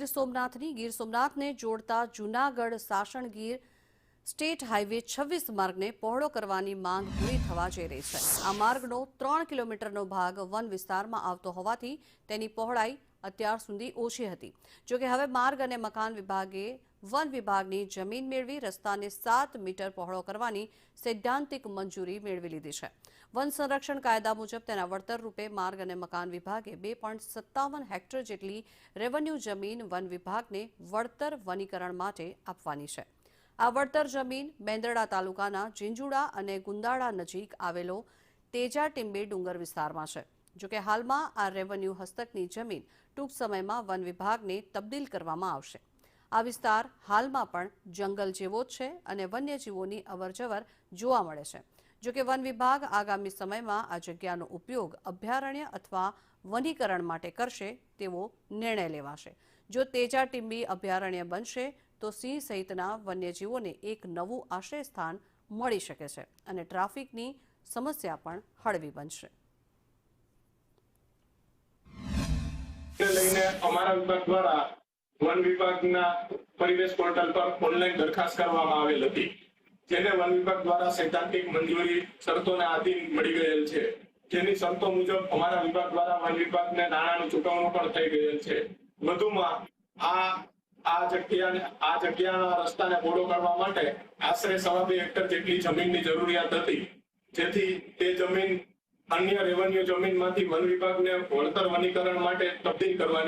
ગીર સોમનાથને જોડતા Junagadh Sasan Gir state highway 26 માર્ગને પહોળો કરવાની માંગ પૂરી થવા જઈ રહી છે। આ માર્ગનો 3 કિલોમીટરનો ભાગ વન વિસ્તારમાં આવતો હોવાથી તેની પહોળાઈ અત્યાર સુધી ઓછી હતી। જો કે હવે માર્ગ અને મકાન વિભાગે વન વિભાગની જમીન મેળવી રસ્તાને 7 મીટર પહોળો કરવાની સૈદ્ધાંતિક મંજૂરી મેળવી લીધી છે। વન સંરક્ષણ કાયદા મુજબ તેના વળતર રૂપે માર્ગ અને મકાન વિભાગે 2.57 હેક્ટર જેટલી રેવન્યુ જમીન વન વિભાગને વળતર વનીકરણ માટે આપવાની છે। આ વળતર જમીન મેંદરડા તાલુકાના ઝીંઝુડા અને ગુંદાળા નજીક આવેલો તેજા ટીંબે ડુંગર વિસ્તારમાં છે। જો કે હાલમાં આ રેવન્યુ હસ્તકની જમીન ટૂંક સમયમાં વન વિભાગને તબદીલ કરવામાં આવશે। આ વિસ્તાર હાલમાં પણ જંગલ જેવો જ છે અને વન્યજીવોની અવરજવર જોવા મળે છે। જો કે વન વિભાગ આગામી સમયમાં આ જગ્યાનો ઉપયોગ અભયારણ્ય અથવા વનીકરણ માટે કરશે તેવો નિર્ણય લેવાશે। જો તેજા ટીંબી અભયારણ્ય બનશે તો સિંહ સહિતના વન્યજીવોને એક નવું આશ્રય સ્થાન મળી શકે છે અને ટ્રાફિકની સમસ્યા પણ હળવી બનશે। લઈને અમારા વિભાગ દ્વારા વન વિભાગના પરિવેશ પોર્ટલ પર ઓનલાઈન દરખાસ્ત કરવામાં આવેલ હતી, જેને વન વિભાગ દ્વારા સૈદ્ધાંતિક મંજૂરી શરતોને આધીન મળી ગયેલ છે। જેની શરતો મુજબ અમારા વિભાગ દ્વારા વન વિભાગને નાણાંનું ચૂકવણું પણ થઈ ગયેલ છે। વધુમાં આ જગ્યાના રસ્તાને પહોળો કરવા માટે આશરે 2.5 હેક્ટર જેટલી જમીનની જરૂરિયાત હતી, જેથી તે જમીન અન્ય રેવન્યુ જમીનમાંથી વન વિભાગને વળતર વનીકરણ માટે તબદીલ કરવાની